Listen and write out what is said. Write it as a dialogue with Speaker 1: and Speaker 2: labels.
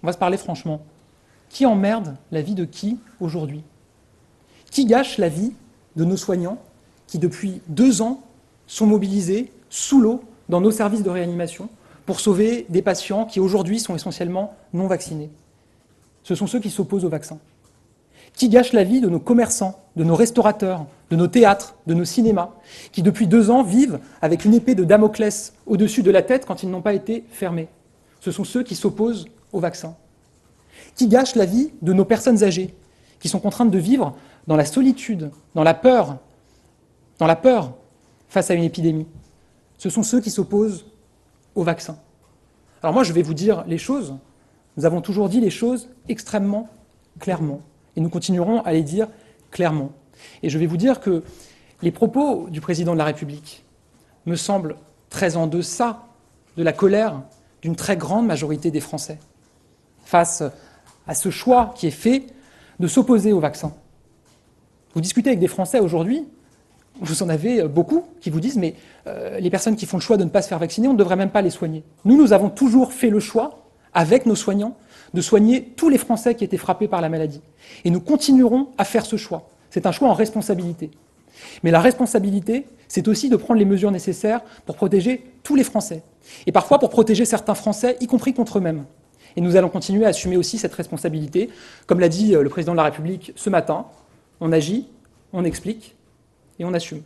Speaker 1: On va se parler franchement. Qui emmerde la vie de qui aujourd'hui? Qui gâche la vie de nos soignants qui, depuis 2 ans, sont mobilisés sous l'eau dans nos services de réanimation pour sauver des patients qui, aujourd'hui, sont essentiellement non vaccinés? Ce sont ceux qui s'opposent au vaccin. Qui gâche la vie de nos commerçants, de nos restaurateurs, de nos théâtres, de nos cinémas, qui, depuis 2 ans, vivent avec une épée de Damoclès au-dessus de la tête quand ils n'ont pas été fermés? Ce sont ceux qui s'opposent au vaccin. Qui gâche la vie de nos personnes âgées, qui sont contraintes de vivre dans la solitude, dans la peur face à une épidémie? Ce sont ceux qui s'opposent au vaccin. Alors moi, je vais vous dire les choses. Nous avons toujours dit les choses extrêmement clairement. Et nous continuerons à les dire clairement. Et je vais vous dire que les propos du président de la République me semblent très en deçà de la colère d'une très grande majorité des Français face à ce choix qui est fait de s'opposer au vaccin. Vous discutez avec des Français aujourd'hui, vous en avez beaucoup qui vous disent mais les personnes qui font le choix de ne pas se faire vacciner, on ne devrait même pas les soigner. Nous avons toujours fait le choix, avec nos soignants, de soigner tous les Français qui étaient frappés par la maladie. Et nous continuerons à faire ce choix. C'est un choix en responsabilité. Mais la responsabilité, c'est aussi de prendre les mesures nécessaires pour protéger tous les Français. Et parfois pour protéger certains Français, y compris contre eux-mêmes. Et nous allons continuer à assumer aussi cette responsabilité. Comme l'a dit le président de la République ce matin, on agit, on explique et on assume.